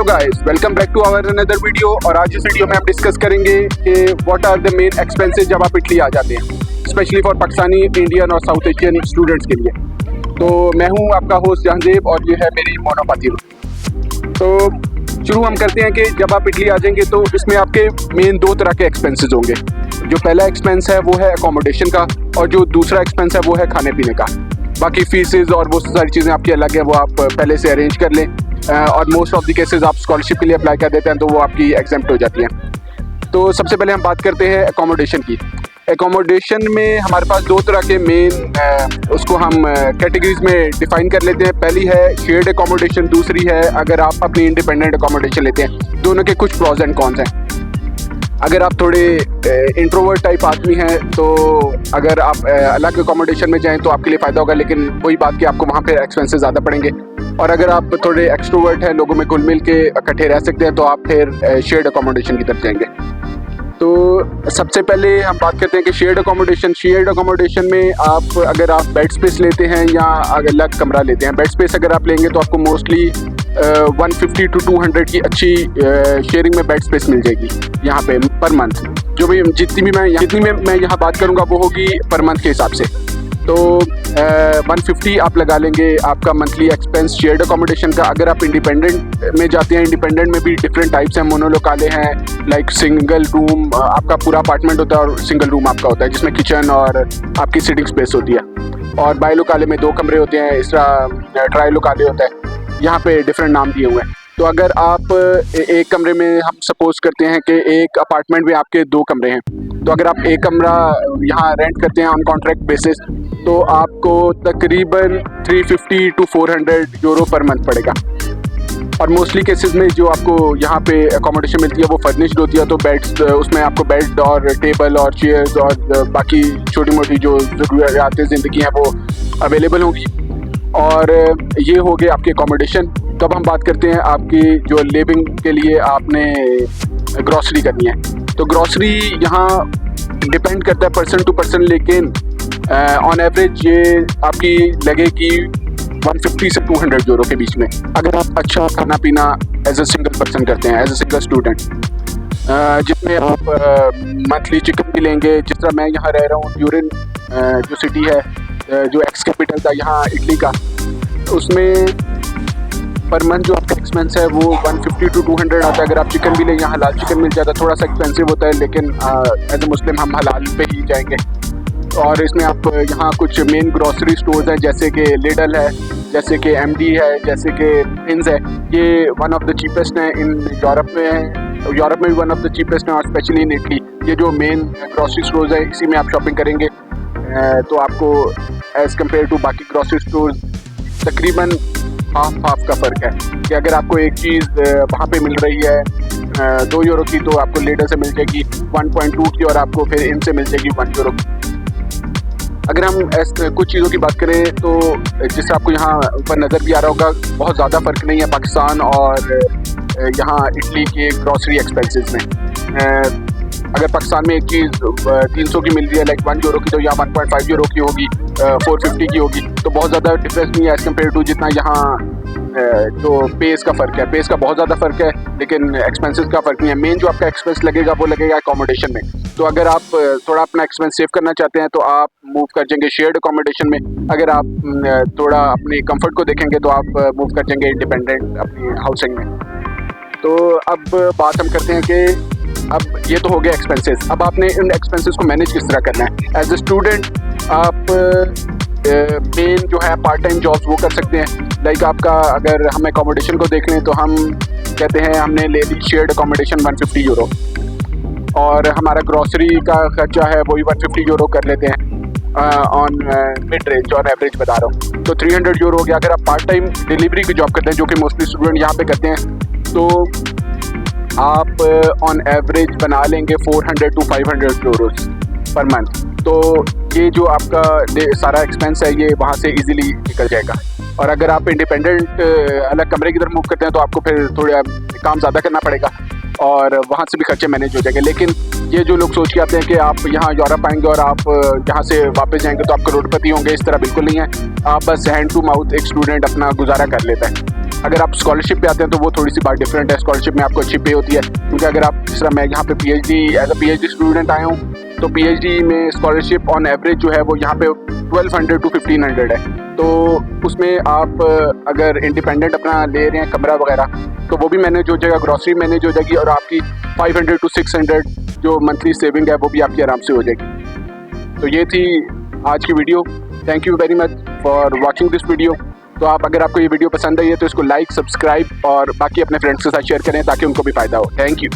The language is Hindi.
Guys, welcome back to our another video. और आज इस वीडियो में हम डिस्कस करेंगे कि what are the main expenses जब आप इटली आ जाते हैं, स्पेशली फॉर पाकिस्तानी, इंडियन और साउथ एशियन स्टूडेंट्स के लिए। तो मैं हूं आपका होस्ट जहांजेब और ये है मेरी मोनोपैथी। तो शुरू हम करते हैं कि जब आप इटली आ जाएंगे तो इसमें आपके मेन दो तरह के एक्सपेंसेस होंगे। जो पहला एक्सपेंस है वो है अकोमोडेशन का, और जो दूसरा एक्सपेंस है वो है खाने पीने का। बाकी फीसेस और वो सारी चीज़ें आपकी अलग है, वो आप पहले से अरेंज कर लें। और मोस्ट ऑफ द केसेस आप स्कॉलरशिप के लिए अप्लाई कर देते हैं तो वो आपकी एग्जेम्प्ट हो जाती हैं। तो सबसे पहले हम बात करते हैं अकोमोडेशन की। अकोमोडेशन में हमारे पास दो तरह के मेन उसको हम कैटेगरीज में डिफाइन कर लेते हैं। पहली है शेयर्ड अकोमोडेशन, दूसरी है अगर आप अपनी इंडिपेंडेंट अकोमोडेशन लेते हैं। दोनों के कुछ प्रॉज एंड कॉन्स हैं। अगर आप थोड़े इंट्रोवर्ट टाइप आदमी हैं तो अगर आप अलग अकोमोडेशन में जाएं तो आपके लिए फ़ायदा होगा, लेकिन वही बात कि आपको वहाँ पे एक्सपेंसेस ज़्यादा पड़ेंगे। और अगर आप थोड़े एक्सट्रोवर्ट हैं, लोगों में घुल मिल के इकट्ठे रह सकते हैं, तो आप फिर शेयर्ड अकोमोडेशन की तरफ जाएंगे। तो सबसे पहले हम बात करते हैं कि शेयर्ड अकोमोडेशन में अगर आप बेड स्पेस लेते हैं या अगर अलग कमरा लेते हैं। बेड स्पेस अगर आप लेंगे तो आपको मोस्टली 150 to 200 की अच्छी शेयरिंग में बेड स्पेस मिल जाएगी यहाँ पे पर मंथ। जो भी जितनी भी मैं यहाँ बात करूँगा वो होगी पर मंथ के हिसाब से। तो 150 आप लगा लेंगे आपका मंथली एक्सपेंस शेयर्ड अकोमोडेशन का। अगर आप इंडिपेंडेंट में जाते हैं, इंडिपेंडेंट में भी डिफरेंट टाइप्स हैं। मोनोलोकाले हैं, लाइक सिंगल रूम आपका पूरा अपार्टमेंट होता है और सिंगल रूम आपका होता है जिसमें किचन और आपकी सिटिंग स्पेस होती है। और बाइलोकाले में 2 कमरे होते हैं, इस तरह ट्राइलोकाले होता है। यहाँ पे डिफरेंट नाम दिए हुए हैं। तो अगर आप एक कमरे में, हम सपोज करते हैं कि एक अपार्टमेंट में आपके 2 कमरे हैं, तो अगर आप एक कमरा यहाँ रेंट करते हैं ऑन कॉन्ट्रैक्ट बेसिस तो आपको तकरीबन 350 to 400 यूरो पर मंथ पड़ेगा। और मोस्टली केसेस में जो आपको यहाँ पे अकोमोडेशन मिलती है वो फर्निश्ड होती है, तो बेड्स उसमें आपको बेड और टेबल और चेयर्स और बाकी छोटी मोटी जो ज़रूरियात ज़िंदगी हैं वो अवेलेबल होंगी। और ये हो गए आपके अकोमोडेशन। तो अब हम बात करते हैं आपकी जो लिविंग के लिए आपने ग्रॉसरी करनी है। तो ग्रॉसरी यहाँ डिपेंड करता है पर्सन टू पर्सन, लेकिन ऑन एवरेज ये आपकी लगेगी 150 से 200 यूरो के बीच में, अगर आप अच्छा खाना पीना एज ए सिंगल पर्सन करते हैं, एज ए सिंगल स्टूडेंट। जिसमें आप मंथली चिकन भी लेंगे। जिस तरह मैं यहाँ रह रहा हूँ, ट्यूरिन जो सिटी है, जो एक्स कैपिटल था यहाँ इटली का, उसमें पर मंथ जो आपका एक्सपेंस है वो 150 to 200 आता है। अगर आप चिकन भी लें, यहाँ हलाल चिकन मिल जाता है, थोड़ा सा एक्सपेंसिव होता है, लेकिन एज ए मुस्लिम हम हलाल पे ही जाएंगे। और इसमें आप यहाँ कुछ मेन ग्रॉसरी स्टोर्स हैं, जैसे कि लिडल है, जैसे कि एमडी है, जैसे कि पिंस है। ये वन ऑफ द चीपेस्ट हैं इन यूरोप में है, यूरोप में भी वन ऑफ द चीपेस्ट हैं, और स्पेशली इन इटली ये जो मेन ग्रॉसरी स्टोर्स है इसी में आप शॉपिंग करेंगे। तो आपको एज़ कम्पेयर टू बाकी ग्रॉसरी स्टोर्स तकरीबन हाफ का फ़र्क है कि अगर आपको एक चीज़ वहाँ पे मिल रही है 2 यूरो की, तो आपको लेडर से मिल जाएगी 1.2 की, और आपको फिर इनसे मिल जाएगी 1 यूरो की। अगर हम कुछ चीज़ों की बात करें तो जिससे आपको यहाँ ऊपर नज़र भी आ रहा होगा, बहुत ज़्यादा फ़र्क नहीं है पाकिस्तान और यहाँ इटली के ग्रॉसरी एक्सपेंसेस में। अगर पाकिस्तान में एक चीज़ 300 की मिल रही है, लाइक 1 यूरो की, तो यहाँ 1.5 यूरो की होगी, 450 की होगी। तो बहुत ज़्यादा डिफरेंस नहीं है एज़ कम्पेयर टू जितना यहाँ जो पेस का फ़र्क है। पेस का बहुत ज़्यादा फ़र्क है, लेकिन एक्सपेंसेस का फ़र्क नहीं है। मेन जो आपका एक्सपेंस लगेगा वो लगेगा अकोमोडेशन में। तो अगर आप थोड़ा अपना एक्सपेंस सेव करना चाहते हैं तो आप मूव कर जाएंगे शेयर्ड अकोमोडेशन में। अगर आप थोड़ा अपने कंफर्ट को देखेंगे तो आप मूव कर जाएंगे इंडिपेंडेंट अपनी हाउसिंग में। तो अब बात हम करते हैं कि अब ये तो हो गया एक्सपेंसेस। अब आपने इन एक्सपेंसेस को मैनेज किस तरह करना है। एज ए स्टूडेंट आप मेन जो है पार्ट टाइम जॉब्स वो कर सकते हैं। लाइक आपका अगर हम अकोमोडेशन को देख लें तो हम कहते हैं हमने ले ली शेयर्ड अकोमोडेशन 150 यूरो, और हमारा ग्रॉसरी का खर्चा है वही 150 यूरो कर लेते हैं ऑन मिड रेंज और एवरेज बता रहा हूँ, तो 300 यूरो हो गया। अगर आप पार्ट टाइम डिलीवरी की जॉब करते हैं, जो कि मोस्टली स्टूडेंट यहाँ पे करते हैं, तो आप ऑन एवरेज बना लेंगे 400 to 500 यूरोस पर मंथ। तो ये जो आपका सारा एक्सपेंस है ये वहाँ से इजीली निकल जाएगा। और अगर आप इंडिपेंडेंट अलग कमरे की तरफ मूव करते हैं तो आपको फिर थोड़ा काम ज़्यादा करना पड़ेगा और वहाँ से भी खर्चे मैनेज हो जाएंगे। लेकिन ये जो लोग सोच के आते हैं कि आप यहाँ यूरोप आएंगे और आप यहाँ से वापस जाएंगे तो आप करोड़पति होंगे, इस तरह बिल्कुल नहीं है। आप बस हैंड टू माउथ एक स्टूडेंट अपना गुजारा कर लेता है। अगर आप स्कॉलरशिप पे आते हैं तो वो थोड़ी सी बात डिफरेंट है। स्कॉलरशिप में आपको अच्छी पे होती है, क्योंकि अगर आप जिस तरह मैं यहाँ पे PhD as a PhD student आया हूँ, तो PhD में स्कॉलरशिप ऑन एवरेज जो है वो यहाँ पे 1200 to 1500 है। तो उसमें आप अगर इंडिपेंडेंट अपना ले रहे हैं कमरा वगैरह, तो वो भी मैनेज हो जाएगा, ग्रॉसरी मैनेज हो जाएगी, और आपकी 500 to 600 जो मंथली सेविंग है वो भी आपकी आराम से हो जाएगी। तो ये थी आज की video. Thank you very much for watching this video. तो अगर आपको ये वीडियो पसंद आई है तो इसको लाइक, सब्सक्राइब और बाकी अपने फ्रेंड्स के साथ शेयर करें ताकि उनको भी फ़ायदा हो। Thank you.